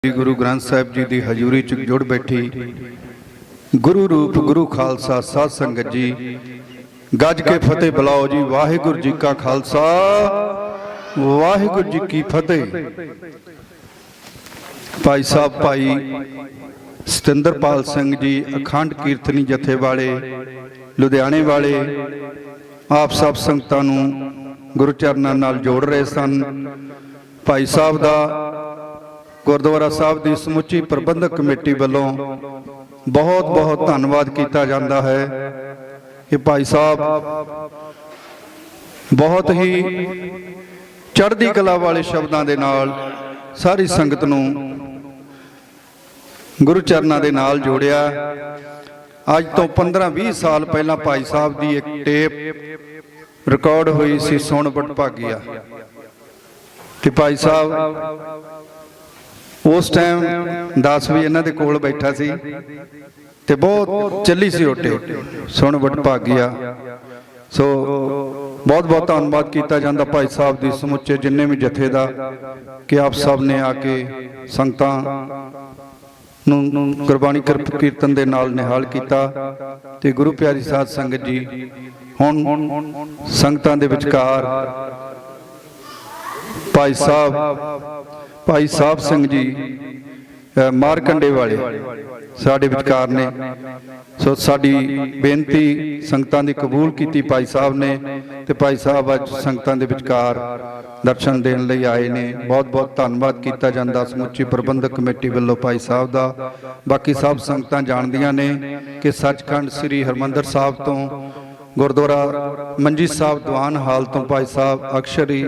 श्री गुरु ग्रंथ साहिब जी की हजूरी च जुड़ बैठी गुरु रूप गुरु खालसा साध संगत जी गज के फतेह बुलाओ जी। वाहिगुरु जी का खालसा वाहिगुरु जी की फतेह। भाई साहब भाई सतिंदरपाल सिंह जी अखंड कीर्तनी जथे वाले लुधियाने वाले आप सब संगतां नूं गुरु चरनां नाल जोड़ रहे सन। भाई साहब का गुरुद्वारा साहब की समुची प्रबंधक कमेटी वालों बहुत बहुत धन्यवाद किया जाता है कि भाई साहब बहुत ही चढ़ती कला वाले शब्दों के नाल सारी संगत नूं गुरु चरनां दे नाल जोड़िया। अज तो 15-20 साल पहला भाई साहब की एक टेप रिकॉर्ड हुई सी सुण वडभागिया कि भाई साहब उस टाइम 10 भी इन्हां दे कोल बैठा सी ते बहुत चली सी ओटे सुण वडभागिया। सो बहुत बहुत धन्यवाद किया जाता भाई साहब की समुचे जिन्ने भी जथे का कि आप सब ने आके संगतां नूं गुरबाणी कीर्तन दे नाल निहाल किया। ते गुरु प्यारी साध संगत जी हुण संगतां दे विचकार भाई साहब सिंह जी मारकंडे वाले साडे विचकार ने। सो साडी बेनती संगतां दी कबूल की भाई साहब ने ते भाई साहब अज संगतां दे विचकार दर्शन देण लई आए ने। बहुत बहुत धन्यवाद किया जाता समुची प्रबंधक कमेटी वालों भाई साहब का। बाकी सब संगतां जाणदियां ने कि सचखंड श्री हरमंदर साहब तो गुरुद्वारा मंजी साहब दीवान हाल तो भाई साहब अक्सर ही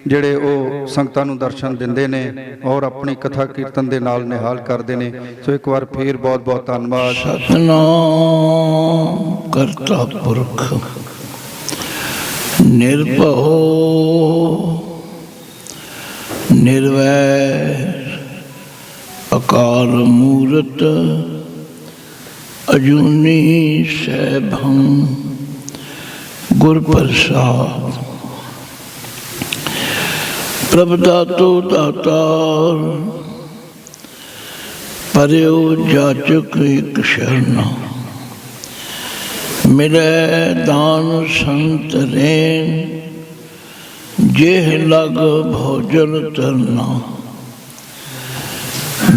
जिहड़े वो संगतां नूं दर्शन दिंदे ने और अपनी कथा कीर्तन दे नाल निहाल करते हैं। सो एक बार फिर बहुत बहुत धन्यवाद। सतनाम करता पुरख निर्भव निर्वैर अकाल मूरत अजूनी सैभं गुर प्रसाद। प्रभ दातो दातार परयो जाचक एक शरणा। मिले दान संत रेन जेह लग भोजन तरना।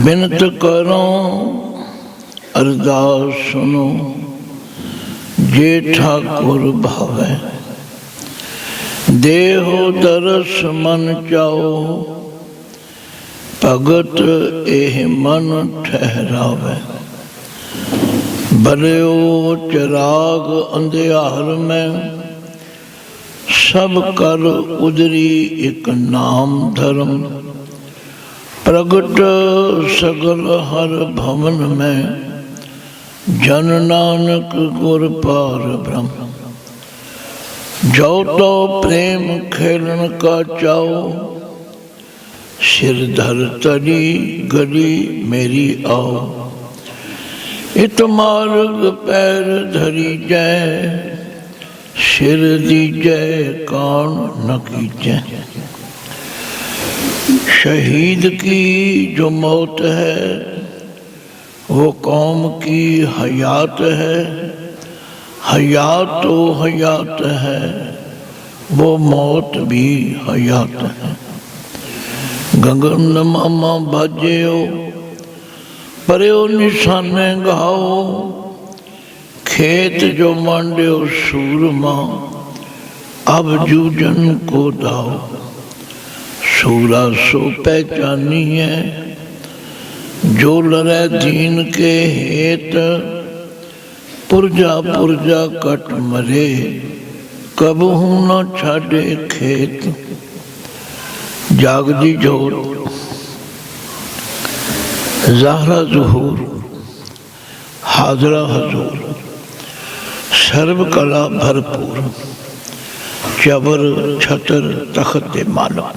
बिनत करो अरदास सुनो जे ठाकुर भावे। देहो दरस मन चाओ भगत एह मन ठहरावे। बलियो चिराग अंधियार में सब कर उदरी एक नाम धर्म। प्रगट सगल हर भवन में जन नानक गुर पार ब्रह्म। जो तो प्रेम खेलन का चाओ सिर धर तरी गली मेरी आओ। इत मार्ग पैर धरी जय सिर दीजय कान न कीजय। शहीद की जो मौत है वो कौम की हयात है। हयात तो हयात है वो मौत भी हयात है। गगन मामा बाजेओ परयो निशाने गाओ। खेत जो मांड्यो सूरमा अब जूझन को दाओ। सूरा सो पहचानी है जो लड़े दीन के हेत। पुरजा पुरजा कट मरे कबहू न छाड़े खेत। जागदी जोत ज़हरा ज़ुहूर हाजरा हजूर। सर्व कला भरपूर चबर छतर तखत माला।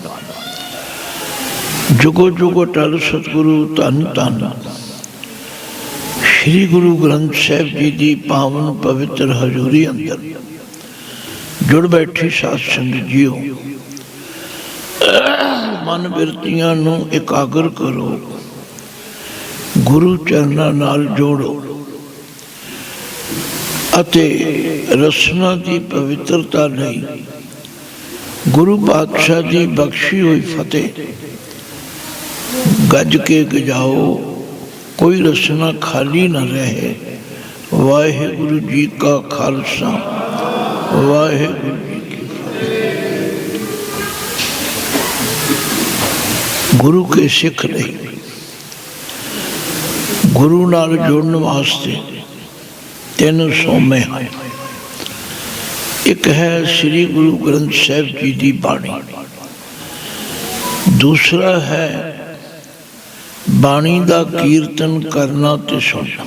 जुगो जुगो टल सतगुरु धन धन। श्री गुरु ग्रंथ साहिब जी की पावन पवित्र हजूरी अंदर जुड़ बैठी साध संगत जीओ। मन बिरतियां नूं एकाग्र करो, ਗੁਰੂ ਚਰਨਾਂ ਨਾਲ ਜੋੜੋ ਅਤੇ ਰਸਨਾ ਦੀ ਪਵਿੱਤਰਤਾ ਲਈ ਗੁਰੂ ਪਾਤਸ਼ਾਹ ਦੀ ਬਖਸ਼ੀ ਹੋਈ ਫਤਿਹ ਗੱਜ ਕੇ ਗਜਾਓ, ਕੋਈ ਰਸਨਾ ਖਾਲੀ ਨਾ ਰਹੇ। ਵਾਹਿਗੁਰੂ ਜੀ ਕਾ ਖਾਲਸਾ, ਵਾਹਿਗੁਰੂ ਜੀ ਕੀ ਫਤਿਹ। ਗੁਰੂ ਕੇ ਸਿੱਖ ਲਈ ਗੁਰੂ ਨਾਲ ਜੁੜਨ ਵਾਸਤੇ ਤਿੰਨ ਸੋਮੇ ਹਨ। ਇੱਕ ਹੈ ਸ੍ਰੀ ਗੁਰੂ ਗ੍ਰੰਥ ਸਾਹਿਬ ਜੀ ਦੀ ਬਾਣੀ, ਦੂਸਰਾ ਹੈ ਬਾਣੀ ਦਾ ਕੀਰਤਨ ਕਰਨਾ ਤੇ ਸੁਣਨਾ,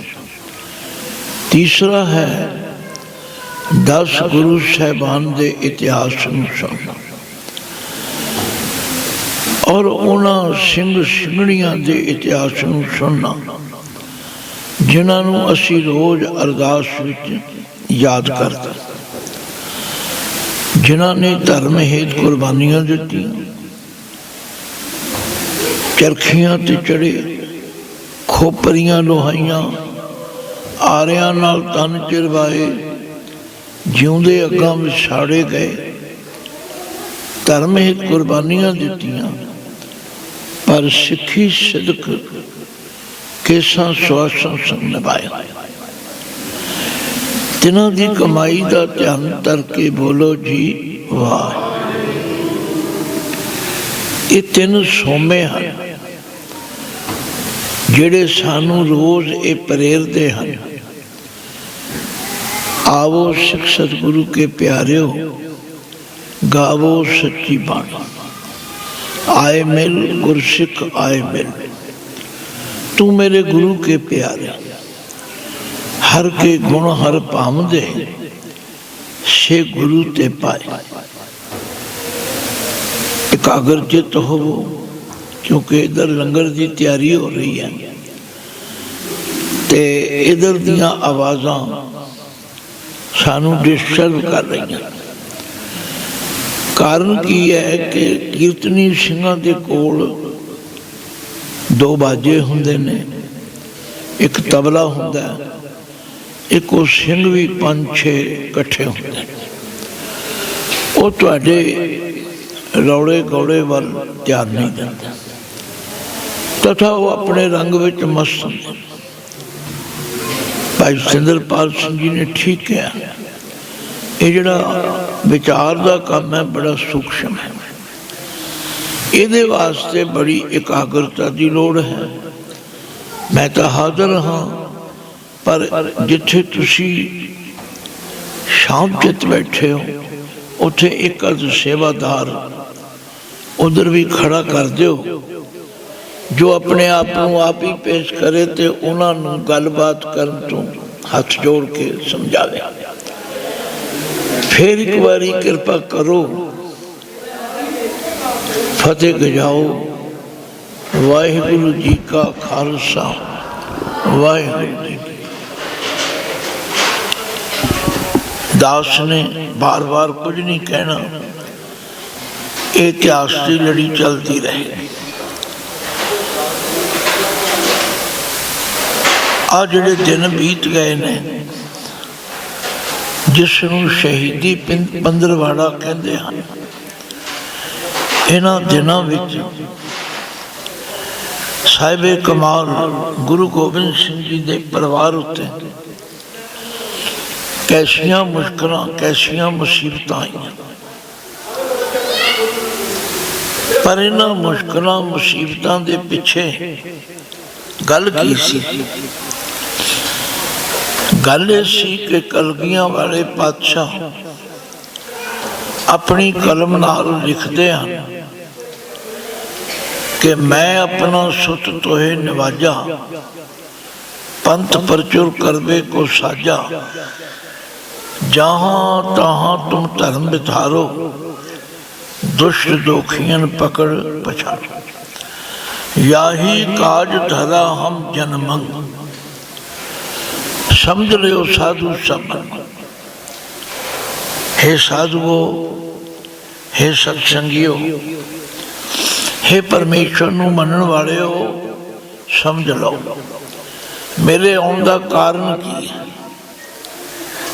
ਤੀਸਰਾ ਹੈ 10 ਗੁਰੂ ਸਾਹਿਬਾਨ ਦੇ ਇਤਿਹਾਸ ਨੂੰ ਸੁਣਨਾ ਔਰ ਉਹਨਾਂ ਸਿੰਘ ਸਿੰਘਣੀਆਂ ਦੇ ਇਤਿਹਾਸ ਨੂੰ ਸੁਣਨਾ ਜਿਨ੍ਹਾਂ ਨੂੰ ਅਸੀਂ ਰੋਜ਼ ਅਰਦਾਸ ਵਿੱਚ ਯਾਦ ਕਰਦੇ, ਜਿਨ੍ਹਾਂ ਨੇ ਧਰਮ ਹੇਤ ਕੁਰਬਾਨੀਆਂ ਦਿੱਤੀਆਂ, ਚਰਖੀਆਂ ਤੇ ਚੜੇ, ਖੋਪਰੀਆਂ ਲੋਹਾਈਆਂ, ਆਰਿਆਂ ਨਾਲ ਤਨ ਚਿਰਵਾਏ, ਜਿਉਂਦੇ ਅੱਗਾਂ ਵਿੱਚ ਸਾੜੇ ਗਏ, ਧਰਮ ਹੇਤ ਕੁਰਬਾਨੀਆਂ ਦਿੱਤੀਆਂ, ਪਰ ਸਿੱਖੀ ਸਿਦਕ ਕੇਸਾਂ ਸੁਆਸਾਂ ਸੰਗ ਨਿਭਾਇਆ। ਤਿੰਨਾਂ ਦੀ ਕਮਾਈ ਦਾ ਧਿਆਨ ਧਰ ਕੇ ਬੋਲੋ ਜੀ ਵਾਹ। ਇਹ ਤਿੰਨ ਸੋਮੇ ਹਨ ਜਿਹੜੇ ਸਾਨੂੰ ਰੋਜ਼ ਇਹ ਪ੍ਰੇਰਦੇ ਹਨ। ਆਵੋ ਸਿੱਖ ਸਤਿਗੁਰੂ ਕੇ ਪਿਆਰਿਓ, ਗਾਵੋ ਸੱਚੀ ਬਾਣੀ। ਆਏ ਮਿਲ ਗੁਰਸਿੱਖ ਆਏ ਮਿਲ, ਤੂੰ ਮੇਰੇ ਗੁਰੂ ਕੇ ਪਿਆਰੇ। ਹਰ ਕੇ ਗੁਣ ਹਰ ਭਾਮਦੇ, ਸੇ ਗੁਰੂ ਤੇ ਪਾਏ। ਇਕਾਗਰ ਚਿੱਤ ਹੋਵੋ, ਕਿਉਂਕਿ ਇਧਰ ਲੰਗਰ ਦੀ ਤਿਆਰੀ ਹੋ ਰਹੀ ਹੈ ਤੇ ਇਧਰ ਦੀਆਂ ਆਵਾਜ਼ਾਂ ਸਾਨੂੰ ਡਿਸਟਰਬ ਕਰ ਰਹੀਆਂ। ਕਾਰਨ ਕੀ ਹੈ ਕਿ ਕੀਰਤਨੀ ਸਿੰਘਾਂ ਦੇ ਕੋਲ ਦੋ ਬਾਜੇ ਹੁੰਦੇ ਨੇ, ਇੱਕ ਤਬਲਾ ਹੁੰਦਾ, ਇੱਕ ਉਹ ਸਿੰਘ ਵੀ 5-6 ਇਕੱਠੇ ਹੁੰਦੇ ਨੇ। ਉਹ ਤੁਹਾਡੇ ਰੌਲੇ ਗੌਲੇ ਵੱਲ ਧਿਆਨ ਨਹੀਂ ਦਿੰਦੇ, ਤਥਾ ਉਹ ਆਪਣੇ ਰੰਗ ਵਿੱਚ ਮਸਤ ਹੁੰਦੇ। ਭਾਈ ਸਿੰਦਰਪਾਲ ਸਿੰਘ ਜੀ ਨੇ ਠੀਕ ਕਿਹਾ, ਇਹ ਜਿਹੜਾ ਵਿਚਾਰ ਦਾ ਕੰਮ ਹੈ ਬੜਾ ਸੂਖਸ਼ਮ ਹੈ, ਇਹਦੇ ਵਾਸਤੇ ਬੜੀ ਇਕਾਗਰਤਾ ਦੀ ਲੋੜ ਹੈ। ਮੈਂ ਤਾਂ ਹਾਜ਼ਰ ਹਾਂ, ਪਰ ਜਿੱਥੇ ਤੁਸੀਂ ਸ਼ਾਂਤ ਚਿੱਤ ਬੈਠੇ ਹੋ ਉੱਥੇ ਇੱਕ ਅਧ ਸੇਵਾਦਾਰ ਉਧਰ ਵੀ ਖੜਾ ਕਰ ਦਿਓ, ਜੋ ਆਪਣੇ ਆਪ ਨੂੰ ਆਪ ਹੀ ਪੇਸ਼ ਕਰੇ ਤੇ ਉਹਨਾਂ ਨੂੰ ਗੱਲਬਾਤ ਕਰਨ ਤੋਂ ਹੱਥ ਜੋੜ ਕੇ ਸਮਝਾਵੇ। ਫਿਰ ਇੱਕ ਵਾਰੀ ਕਿਰਪਾ ਕਰੋ, ਫਤਿਹ ਗਜਾਓ। ਵਾਹਿਗੁਰੂ ਜੀ ਕਾ ਖਾਲਸਾ, ਵਾਹਿਗੁਰੂ ਜੀ। ਦਾਸ ਨੇ ਬਾਰ ਬਾਰ ਕੁਝ ਨਹੀਂ ਕਹਿਣਾ, ਇਹ ਇਤਿਹਾਸ ਦੀ ਲੜੀ ਚਲਦੀ ਰਹੇ। ਆ ਜਿਹੜੇ ਦਿਨ ਬੀਤ ਗਏ ਨੇ, ਜਿਸ ਨੂੰ ਸ਼ਹੀਦੀ ਪੰਦਰਵਾੜਾ ਕਹਿੰਦੇ ਹਨ, ਇਹਨਾਂ ਦਿਨਾਂ ਵਿੱਚ ਸਾਹਿਬੇ ਕਮਾਲ ਗੁਰੂ ਗੋਬਿੰਦ ਸਿੰਘ ਜੀ ਦੇ ਪਰਿਵਾਰ ਉੱਤੇ ਕੈਸੀਆਂ ਮੁਸ਼ਕਲਾਂ, ਕੈਸੀਆਂ ਮੁਸੀਬਤਾਂ ਆਈਆਂ, ਪਰ ਇਹਨਾਂ ਮੁਸ਼ਕਲਾਂ ਮੁਸੀਬਤਾਂ ਦੇ ਪਿੱਛੇ ਗੱਲ ਕੀ ਸੀ? ਗੱਲ ਇਹ ਸੀ ਕਿ ਕਲਗੀਆਂ ਵਾਲੇ ਪਾਤਸ਼ਾਹ ਆਪਣੀ ਕਲਮ ਨਾਲ ਲਿਖਦੇ ਹਨ ਕਿ ਮੈਂ ਆਪਣਾ ਸੁਤ ਤੋਹੇ ਨਿਵਾਜਾ, ਪੰਥ ਪ੍ਰਚੁਰ ਕਰਵੇ ਕੋ ਸਾਜਾ, जहाँ तहाँ तुम धर्म बिधारो, दुष्ट दोखियन पकड़ पछाड़ो, याही काज धरा हम जनमंग, समझ लियो साधु संबंध। हे साधुओं, हे सत्संगियों, हे परमेश्वर नूं मनण वालिओ, समझ लो मेरे आने का कारण की है,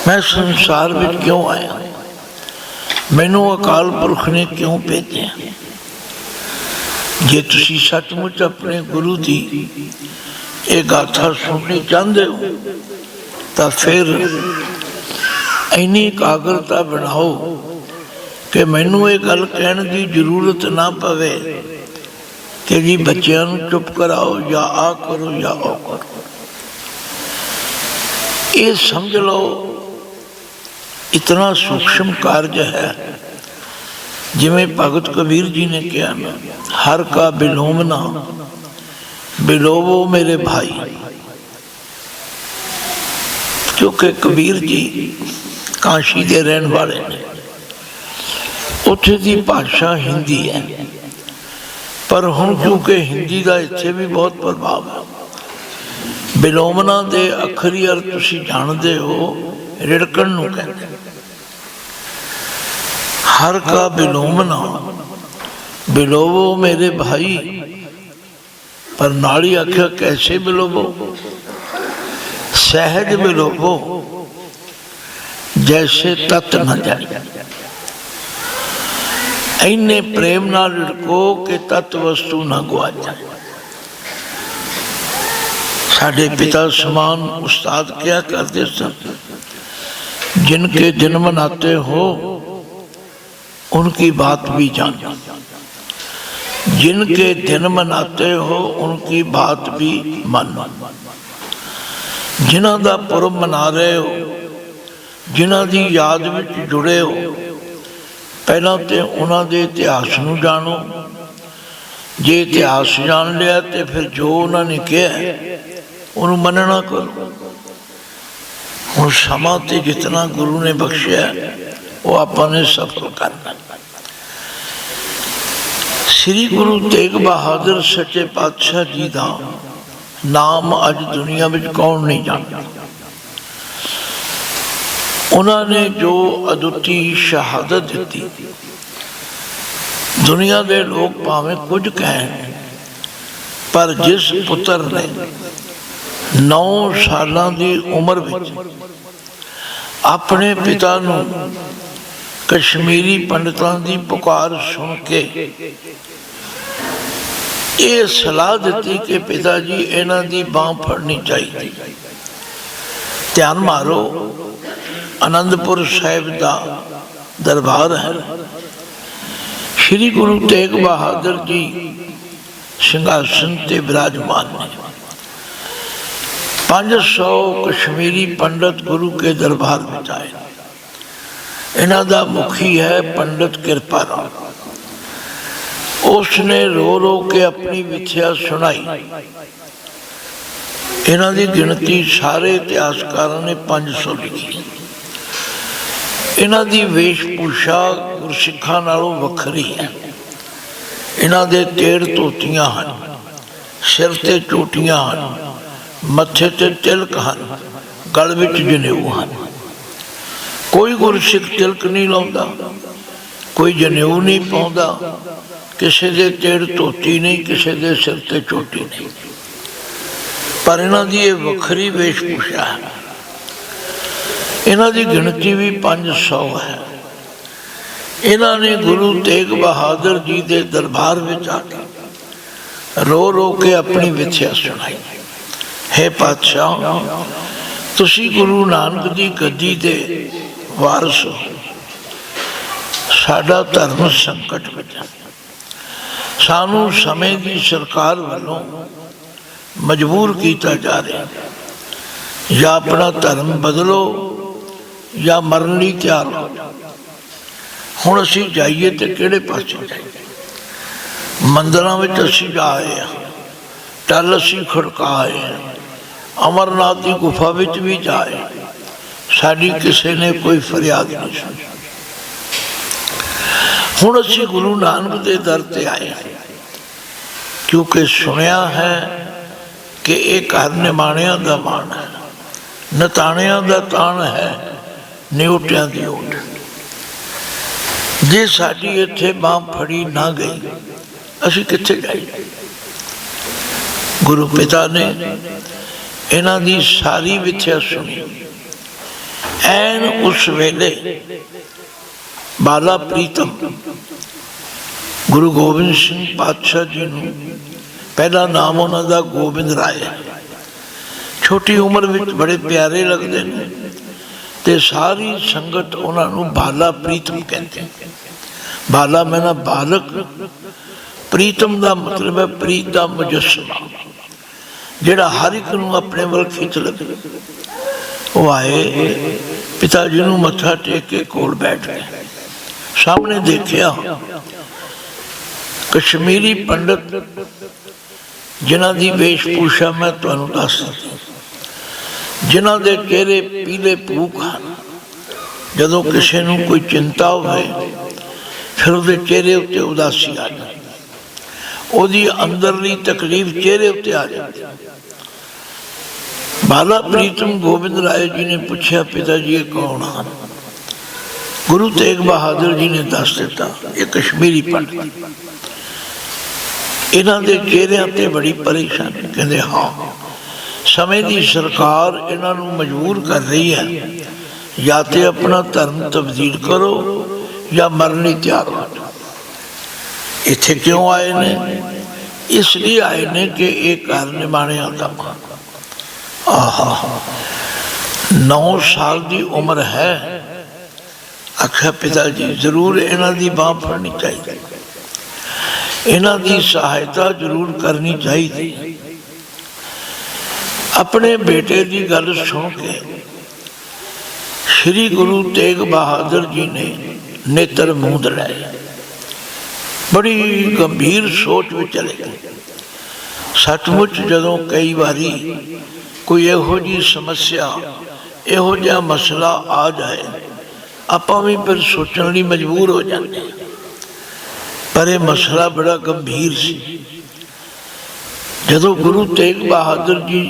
मैं संसार में क्यों आया, मैनू अकाल पुरख ने क्यों भेजा। जे तुसी सचमुच अपने गुरु की ये गाथा सुननी चाहते हो तो फिर इन्नी एकाग्रता बनाओ कि मैनू ये गल कहने की जरूरत ना पवे कि जी बच्चों को चुप कराओ या आ करो या ओ करो। ये समझ लो इतना सूक्ष्म कार्य है। जिमें भगत कबीर जी ने कहा ना, हर का बिलोमना बिलोवो मेरे भाई। क्योंकि कबीर जी काशी के रहने वाले ने, उत्थे की भाषा हिंदी है, पर हुण क्योंकि हिंदी का इत्थे भी बहुत प्रभाव है। बिलोमना के अखरी अर्थ तुसीं जानते हो, रिड़कण नूं कहते हैं। हर का बिलोमना बिलोवो मेरे भाई, पर नाली आख्या कैसे बिलोवो, सहज बिलोवो जैसे तत न जाए। इन्ने प्रेम नाल रिड़को कि तत्त वस्तु न गुआ जाए। साडे पिता समान उस्ताद क्या करते सन, जिनके जन्म नाते हो उनकी बात भी जानो, जिनके जन्म नाते हो उनकी बात भी मानो। जिन्हां दा पुरब मना रहे हो, जिन्हां दी याद विच जुड़े हो, पहला तो उन्हां दे इतिहास नूं जानो। जे इतिहास जान लिया तो फिर जो उन्होंने कहा उन्होंने मनना करो। हुण समा ते जितना गुरु ने बख्शिया वो आपने सफल करना। श्री गुरु तेग बहादुर सच्चे पातशाह जी का नाम अज दुनिया में कौन नहीं जानता। उन्होंने जो अदुੱਤੀ शहादत दी, दुनिया के लोग भावें कुछ कहें, पर जिस पुत्र ने 9 सालों की उम्र में अपने पिता नूं कश्मीरी पंडितों की पुकार सुन के ये सलाह दी कि पिता जी इन्हां दी बांह फड़नी चाहिए। ध्यान मारो, आनंदपुर साहिब का दरबार है। श्री गुरु तेग बहादुर जी सिंघासन ते विराजमान ने। 500 कश्मीरी पंडित गुरु के दरबार में आए। इन्हां दा मुखी है पंडित कृपा राम। उसने रो रो के अपनी विथ्या सुनाई। इन्हां दी गिनती सारे इतिहासकारों ने 500 लिखी। इन्हां दी वेशभूषा गुरसिखां नालों वखरी है। इन्हां दे टेढ़ धोतियां हन, सिर ते चोटियां हन, मत्थे ते तिलक हन, गल विच जनेऊ हन। कोई गुरसिख तिलक नहीं लाउंदा, कोई जनेऊ नहीं पाउंदा, किसी दे टेढ़ धोती नहीं, किसी दे सिर ते चोटी नहीं, पर इन्हां दी वखरी वेशभूषा है। इन्हां दी गिनती भी 500 है। इन्हां ने गुरु तेग बहादुर जी के दरबार में आके रो रो के अपनी विथ्या सुनाई। हे पातशाह, तुसी गुरु नानक की गद्दी दे वारस हो। साडा धर्म संकट में, सानू समय की सरकार वालों मजबूर किया जा रहा। या अपना धर्म बदलो या मरन लई तैयार हो। हुण असीं जाइए तो किहड़े पासे जाइए। मंदिरां विच असीं जा आए हैं, टल असीं खड़का आए हैं, अमरनाथ की गुफा विच भी जाए, साडी किसी ने कोई फरियाद नहीं सुनी। हुण असीं गुरु नानक के दर ते आए हैं, क्योंकि सुनिया है कि एक घर निमाणिया का मान है, नताणिया का ताण है, निउटिया की ओट। जे साडी इत्थे बांह फड़ी ना गई, असीं कित्थे जाइए। गुरु पिता ने इन्हां दी सारी विथया सुनी। ऐन उस वेले बाला प्रीतम गुरु गोबिंद सिंह पातशाह जी नूं, पहला नाम उन्हां दा गोबिंद राय, छोटी उम्र में बड़े प्यारे लगते हैं ते सारी संगत उन्हां नूं बाला प्रीतम कहते हैं। बाला मैना बालक, प्रीतम का मतलब है प्रीत का मुजस्समा, जिहड़ा हर एक नूं अपने वल खिंच लगे। वो आए, पिता जी नूं मत्था टेक के कोल बैठ गए। सामने देखिया कश्मीरी पंडित जिन्हां दी वेशभूषा मैं तुहानूं दस दी, जिन्हां दे चेहरे पीले भूख हैं। जदों किसी नूं कोई चिंता होवे फिर उसके चेहरे उत्ते उदासी आ जाती, उसकी अंदरली तकलीफ चेहरे उत्ते आ जाती। बाला प्रीतम गोबिंद राय जी ने पूछा, पिता जी ये कौन है? गुरु तेग बहादुर जी ने दस दिता, ये कश्मीरी पंडित। इन्हां दे चेहरिਆਂ ते बड़ी परेशानी। कहते हाँ, समय की सरकार इन्हां नूं मजबूर कर रही है, या तो अपना धर्म तब्दील करो या मरने तैयार हो। इत्थे क्यों आए ने? इसलिए आए ने कि एक घर निभाने का मान। आहा, 9 साल की उम्र है। आखिया पिताजी जरूर इन्हां दी बांह फड़नी चाहिए, इन्हां दी सहायता जरूर करनी चाहिए। अपने बेटे की गल सुन के श्री गुरु तेग बहादुर जी ने नेत्र मूंद लाए, बड़ी गंभीर सोच में चले गए। सचमुच जदों कई बारी कोई इहो जी समस्या, इहो जिहा मसला आ जाए, आपां भी फिर सोचण लई मजबूर हो जाते हैं। पर यह मसला बड़ा गंभीर सी। जदों गुरु तेग बहादुर जी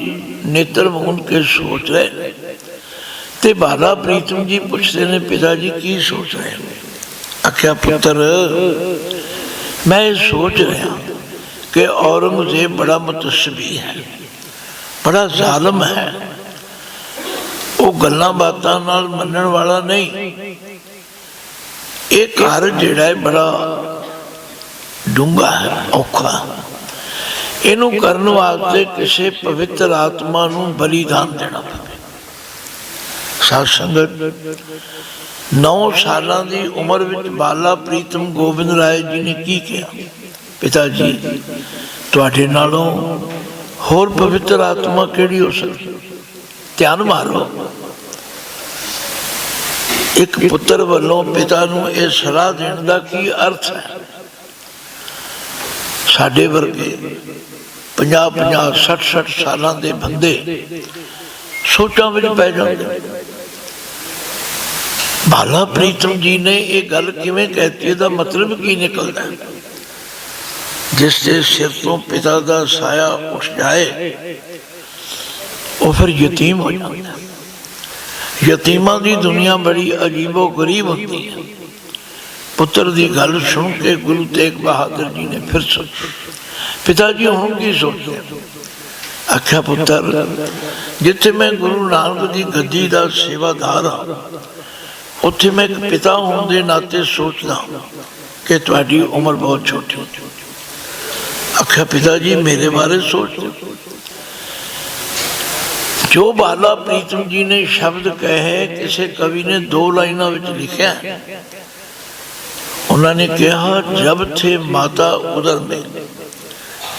नेत्र मूंद के सोच रहे ते बाला प्रीतम जी पूछते ने, पिताजी की सोच रहे हैं? आख्या पुत्र, मैं ये सोच रहा कि औरंगजेब बड़ा मुतस्सबी है, बड़ा जालिम है। वो गल्लां बातां नाल मनण वाला नहीं। एक घर जिहड़ा है बड़ा डूंगा है, औखा। इनू करने वास्ते किसी पवित्र आत्मा नूं बलिदान देना पवे। साध संगत, 9 साल की उम्र में बाला प्रीतम गोबिंद राय जी ने की किया? पिताजी तुहाडे नालों होर पवित्र आत्मा केड़ी हो सकती? ध्यान मारो। एक पुत्र वालों पिता नूं यह सलाह देने का की अर्थ है? साडे वर्गे 50-50, 60-60 सालों के बंदे सोचां विच पै जाते। बाला प्रीतम जी ने यह गल किवें कहती, इसका मतलब की निकलता है? जिसके सिर तो पिता का साया उठ जाए वो फिर यतीम हो जाता है। यतीमां की दुनिया बड़ी अजीबो गरीब होती है। पुत्र की गल सुन के गुरु तेग बहादुर जी ने फिर सोचा, पिताजी हुण की सोचते? आख्या पुत्र, जिथे मैं गुरु नानक की गद्दी का सेवादार हाँ, उत्थे मैं एक पिता होने के नाते सोचता कि तुहाडी उम्र बहुत छोटी। आख्या पिताजी मेरे बारे सोचते? जो बाला प्रीतम जी ने शब्द कहे किसी कवि ने 2 लाइनों में लिखा। उन्होंने कहा, जब थे माता उदर में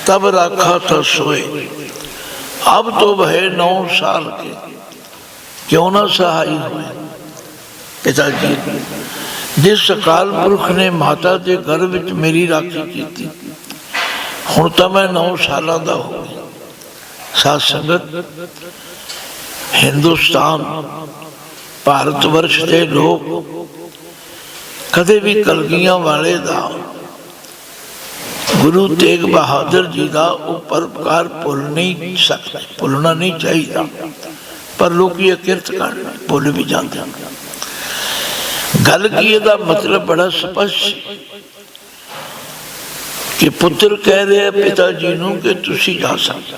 तब रखा था सोए, अब तो वह 9 साल के, क्यों ना सहाय हुए। पिताजी, जिस अकाल पुरख ने माता के गर्भ में मेरी राखी की, हुण तो मैं 9 साल का हो गया। साध संगत, हिंदुस्तान भारत वर्ष के लोग कदे भी कलगियां वाले दा, गुरु तेग बहादुर जी का उपकार भुल नहीं सकते, भुलना नहीं चाहिए। पर लोग ये किरत कर भुल भी जाते हैं। गल की मतलब बड़ा स्पष्ट। कि पुत्र कह रहे हैं पिता जी नूं कि तुसी जा सकते।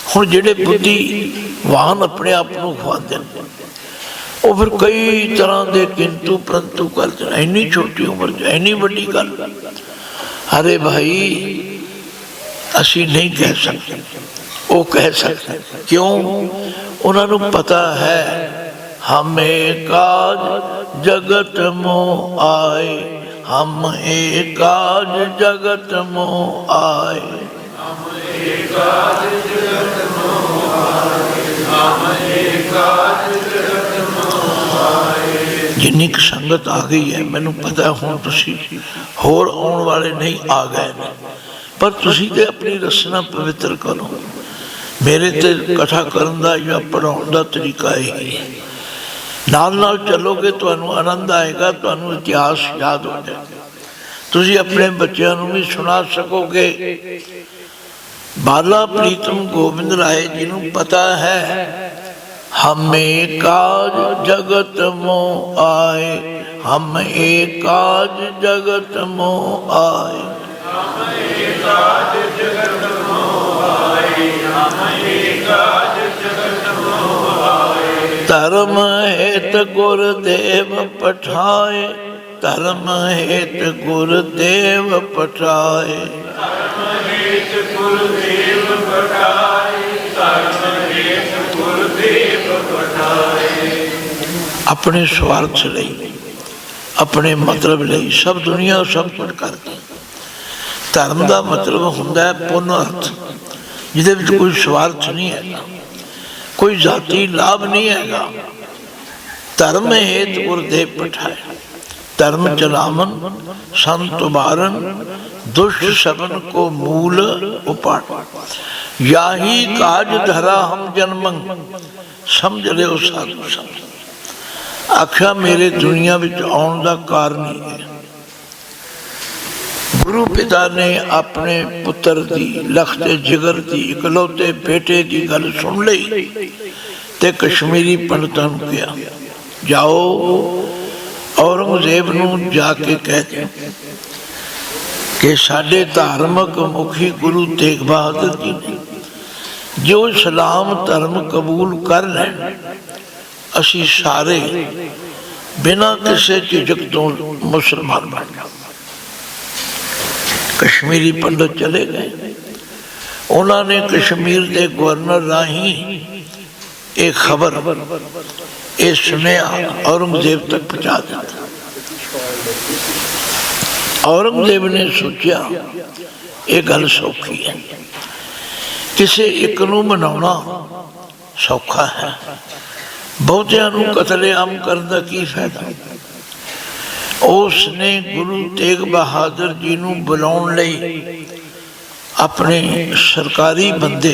हुण जिहड़े बुद्धिवान अपने आप को खुआते हैं वो फिर कई तरह के किंतु परंतु करते हैं। इन्नी छोटी उम्र च इन्नी वड्डी गल, अरे भाई असी नहीं कह सकते, वो कह सकते। क्यों? उन्होंने पता है हम एकाज जगत मोह आए, हम एकाज जगत मोह आए, हम एकाज जगत मोह आए, हम एकाज जगत मोह आए। जिन्नी क संगत आ गई है मैनू पता है हुण तुसीं होर आउण वाले नहीं आ गए ने, पर तुसीं ते अपनी रचना पवित्र करो। मेरे ते कथा करन दा या पढ़ाउण दा तरीका यही है। नाल नाल चलोगे तुहानू आनंद आएगा, तुहानू इतिहास याद हो जाएगा, तुसीं अपने बच्चों नू भी सुना सकोगे। बाला प्रीतम गोविंद राय जी नू पता है हम एकाज जगत मोह आए, हम एकाज जगत मोह आए, हम एकाज जगत मोह आए, हम एकाज जगत मोह आए। धर्म हेत गुरुदेव पठाए, धर्म हेत गुरुदेव पठाए, धर्म हेत गुरुदेव पठाए, धर्म हेत गुरुदेव पठाए। अपने स्वार्थ लई, अपने मतलब लई सब दुनिया सब कुछ करती। धर्म का मतलब हुंदा है पुन अर्थ, जिहदे विच कोई स्वार्थ नहीं है, कोई जाति लाभ नहीं है। धर्म हेत गुरुदेव पठाए, धर्म चलावन संत उबारन, दुष्ट सबन को मूल उपाट, याही काज धरा हम जन्मं, समझ लियो साधु समझ। आख्या मेरे दुनिया विच आउण दा कारण ही है। गुरु पिता ने अपने पुत्र दी लखते जिगर दी इकलौते बेटे की गल सुन लई ते कश्मीरी पंडितां नूं कहा जाओ औरंगजेब नूं जाके कह दे कि साडे धार्मिक मुखी गुरु तेग बहादुर जी ने जो इस्लाम धर्म कबूल कर लैण, असी सारे बिना किसी झिझक तो मुसलमान बन जाओ। कश्मीरी पंडित चले गए, उन्होंने कश्मीर के गवर्नर राही एक खबर ये सुनिया औरंगजेब तक पहुंचा दिया। औरंगजेब ने सोचा ये गल सौखी है, किसी एक नूं मनाउणा सौखा है, बहुतियां नूं कतलेआम करन दा की फायदा। उसने गुरु तेग बहादुर जी नूं बुलाउण लई अपने सरकारी बंदे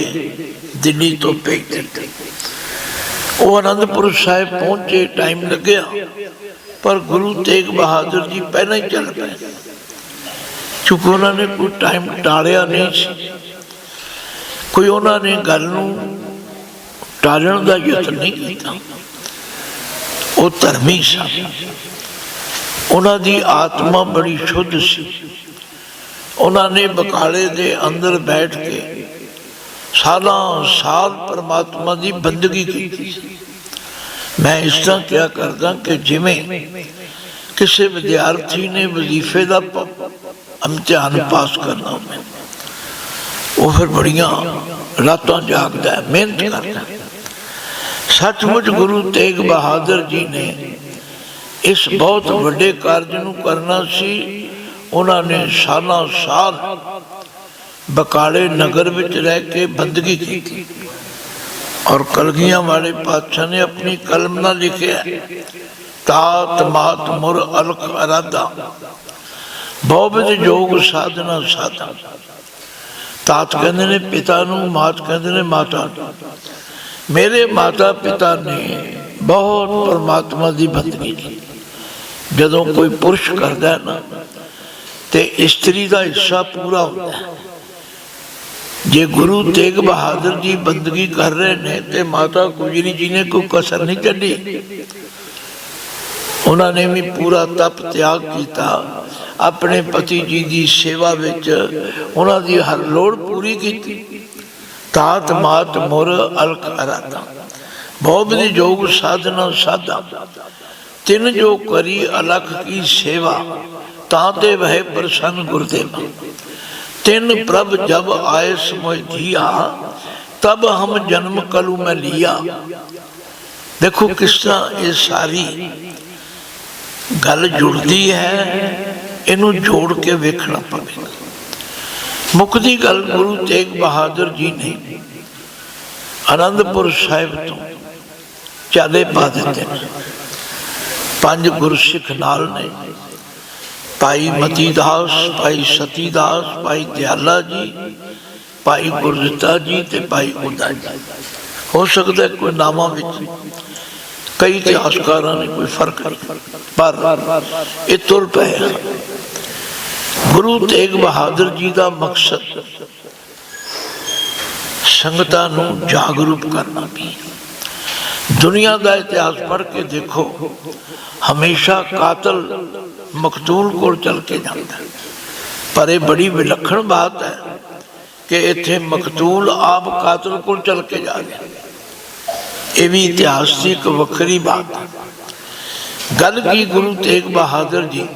दिल्ली तो भेज दिते। वो आनंदपुर साहिब पहुंचे, टाइम लग्या, पर गुरु तेग बहादुर जी पहले ही चल पे, क्योंकि उन्होंने कोई टाइम टालिया नहीं सी, कोई उन्होंने गल नूं टालण दा यतन नहीं किया। वो धर्मी सन, उन्हों की आत्मा बड़ी शुद्ध सी। उन्होंने बकाले दे अंदर बैठ के सालां साल परमात्मा की बंदगी की। मैं इस तरह क्या करदा कि जिमें किसी विद्यार्थी ने वजीफे का इम्तिहान पास करना होवे, वो फिर बड़ियां रातां जागदा है, मेहनत करता है। सचमुच गुरु तेग बहादुर जी ने इस बहुत बड़े कार्य नूं करना सी। उन्होंने सालां साल बकाले नगर विच रह के बंदगी की, और कलगियां वाले पातशाह ने अपनी कलम ना लिखिया तात मात मुर अलख अराधा, बहुविध योग साधना साधा। तात कहते ने पिता नूं, मात कहते ने माता नूं। मेरे माता पिता ने बहुत परमात्मा की बंदगी की। जदों कोई पुरुष करता है ना तो स्त्री का हिस्सा पूरा होता है। जे गुरु तेग बहादुर जी बंदगी कर रहे हैं तो माता गुजरी जी ने कोई कसर नहीं कढ़ी। उन्होंने भी पूरा तप त्याग किया, अपने पति जी की सेवा विच उन्हां दी हर लोड़ पूरी की। तात मात मुर अलख अराधा, बहुत बड़ी योग साधना साधा, तिन जो करी अलख की सेवा, ताते वह प्रसन्न गुरुदेव। तिन प्रभ जब आए समझ दिया, तब हम जन्म कलू में लिया। देखो किस तरह ये सारी गल जुड़ती है, इनू जोड़ के वेखना पवेगा। मुक्ति गल गुरु तेग बहादुर जी ने आनंदपुर साहिब तो चाले पा दिते। 5 गुरसिख नाल ने, भाई मतीदास, भाई सतीदास, भाई दयाला जी, भाई गुरदिता जी ते भाई उदा जी। हो सकता है कोई नामां विच कई इतिहासकारां ने कोई फर्क नहीं, पर ये तुर पे। गुरु तेग बहादुर जी का मकसद संगतां नूं जागरूक करना भी। दुनिया का इतिहास पढ़ के देखो, हमेशा कातल मकतूल को चल के जाता है, पर यह बड़ी विलक्षण बात है कि इत्थे मकतूल आप कातल को चल के जा रहे। ये भी इतिहास की एक वखरी बात है। गल की गुरु तेग बहादुर जी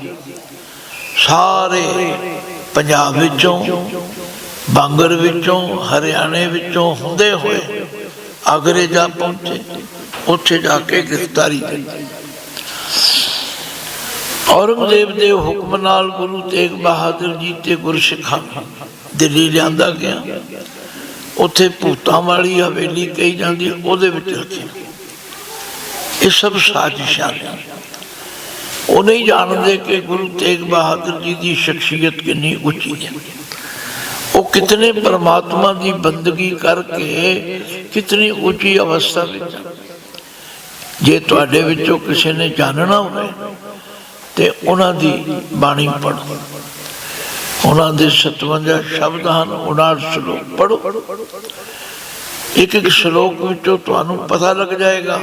सारे पंजाब विचों, बांगर विचों, हरियाणे विचों हुंदे हुए आगरे जा पहुंचे, उत्थे जाके गिरफ्तारी दी। औरंगजेब के हुक्म नाल गुरु तेग बहादुर जी ते गुरसिखां दिल्ली लिआंदा गया। उत्थे भूतां वाली हवेली कही जाती, उहदे विच रखे। ये सब साजिशां ने। वो नहीं जानते कि गुरु तेग बहादुर जी की शख्सियत कितनी उची है। वो कितने परमात्मा की बंदगी करके कितनी उची अवस्था में। जे तुहाडे विचों किसी ने जानना हो तो उन्हां दी बाणी पढ़ो। उन्हां दे 57 शब्द हैं, 59 श्लोक पढ़ो। एक एक श्लोक विचों तुहानूं पता लग जाएगा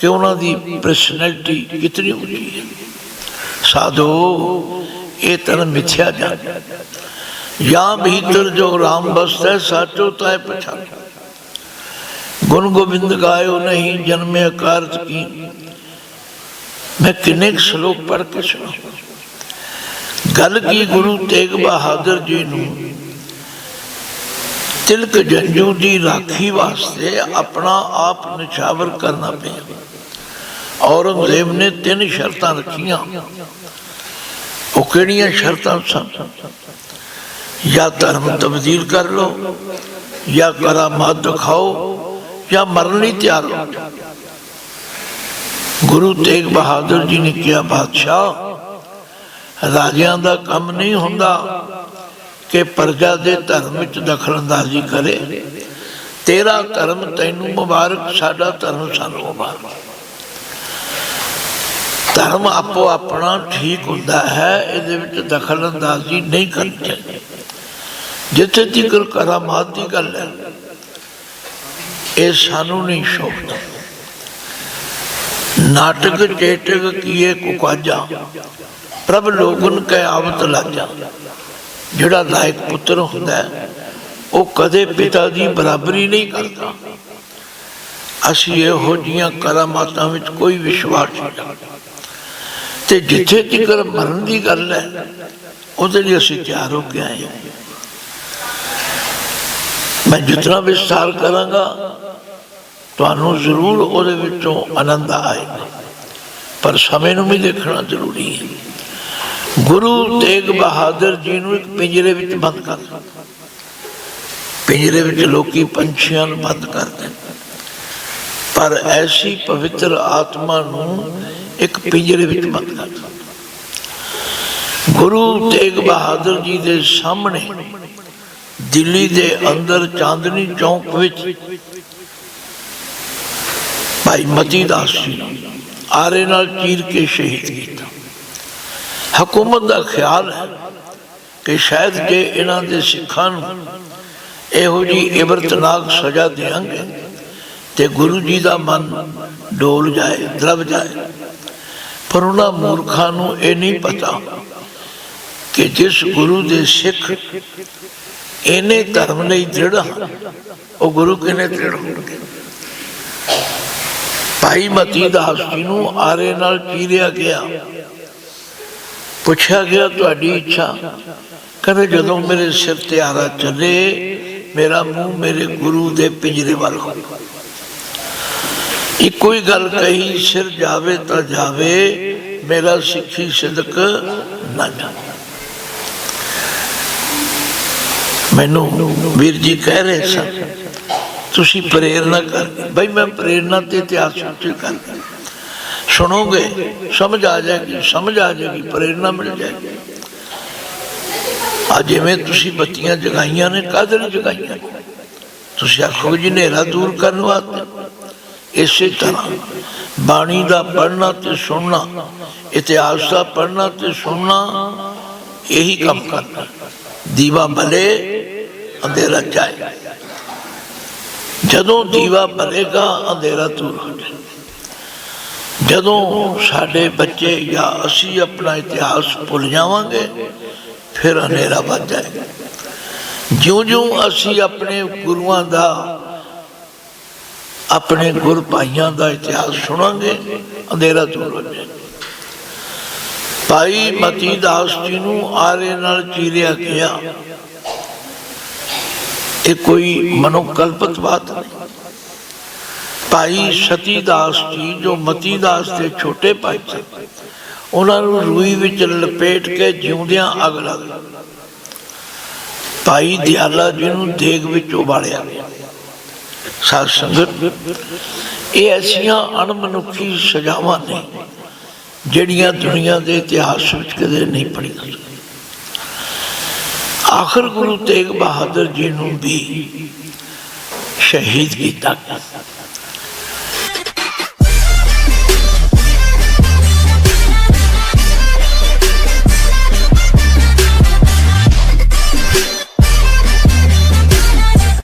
कि उन्होंने पर्सनैलिटी कितनी उची है। साधो ये तन मिथ्या जान, या भीतर जो राम बसता है, साचो ताय पछान। गुण गोविंद गायो नहीं, जन्मे अकारत की। मैं किन्ने श्लोक पढ़ के सुना। गल की गुरु तेग बहादुर जी नूं तिलक जंजू की राखी वास्ते अपना आप निछावर करना पिया। औरंगजेब ने 3 शर्तां रखियां। वो किहड़ियां शर्तां सन? या धर्म तब्दील कर लो, या करामात दिखाओ, या मरन लई तैयार हो। गुरु तेग बहादुर जी ने कहा, बादशाह राजियां दा काम नहीं हुंदा कि प्रजा के धर्म में दखलअंदाजी करे। तेरा धर्म तैनू मुबारक, साडा धर्म सानू मुबारक। धर्म आपो अपना ठीक हुंदा है, इहदे विच दखलअंदाजी नहीं करनी चाहिए। जिथे तिकर करामात की गल है, ये सानू नहीं शोभता। नाटक चेटक किए कुकाजा, प्रभ लोगन कै आवत लाजा। जिहड़ा लायक पुत्र हुंदा है, वो कदे पिता की बराबरी नहीं करता। असीं इहो जिहियां करामातां विच कोई विश्वास नहीं। ते जिथे तिकर मरण की गल है, उहदे लई असीं तैयार हो के आए। मैं जितना विस्तार करांगा तुहानूं जरूर उहदे विचों आनंद आएगा, पर समय नूं भी देखना जरूरी है। गुरु तेग बहादुर जी नूं एक पिंजरे विच बंद कर दिता। पिंजरे विच लोकी पंछियां नूं बंद कर दें, पर ऐसी पवित्र आत्मा नूं एक पिंजरे विच बंद कर दिता। गुरु तेग बहादुर जी के सामने दिल्ली के अंदर चांदनी चौक विच भाई मतीदास जी आरे नाल चीर के शहीद किया। हुकूमत का ख्याल है कि शायद जे इन्हां दे सिखां नूं इहो जी इबरतनाक सजा देंगे तो गुरु जी का मन डोल जाए, द्रव जाए। पर उन्होंने मूर्खों को यह नहीं पता कि जिस गुरु के सिख इन्हें धर्म नहीं दृढ़ वो गुरु किने दृढ़ होंगे। भाई मती दास जी को आरे नाल चीरिया गया, पूछा गया तुहाडी इच्छा, कहते जदों मेरे सिर ते आरा चले मेरा मुंह मेरे गुरु दे पिंजरे वाल हो। एक कोई गल कही सिर जावे तो जावे मेरा सिखी सिदक ना जाए। मैनू वीर जी कह रहे सन तुसी प्रेरणा कर, भाई मैं प्रेरणा ते इतिहास कर सुनोगे समझ आ जाएगी, समझ आ जाएगी, प्रेरणा मिल जाएगी। आज जिवें तुसी बत्तियां जगाइयां ने कादर जगाइयां, तुसी आखोगे जी नेरा दूर करने वास्ते। इसे तरह बाणी का पढ़ना ते सुनना, इतिहास का पढ़ना ते सुनना, यही काम करना। दीवा बले अंधेरा जाए, जदों दीवा बलेगा अंधेरा दूर हो जाए। जदों साडे बच्चे या असी अपना इतिहास भुल जावांगे फिर अंधेरा बच जाएगा। ज्यों ज्यों असी अपने गुरुआं दा अपने गुर भाइयों का इतिहास सुनांगे अंधेरा दूर हो जाएगा। भाई मती दास जी को आरे नाल चीरिया गया, ये कोई मनोकल्पित बात नहीं। भाई सती दास जी जो मती दास के छोटे भाई थे उन्होंने रूई विच लपेट के जिउंदियां अग लग गई। भाई दयाला जी को देग विच उबालिया गया। साध संगत ये ऐसियां अणमनुखी सजावां ने जिहड़ियां दुनिया के इतिहास विच कदे नहीं पढ़ियां। आखिर गुरु तेग बहादुर जी को भी शहीद किया गया।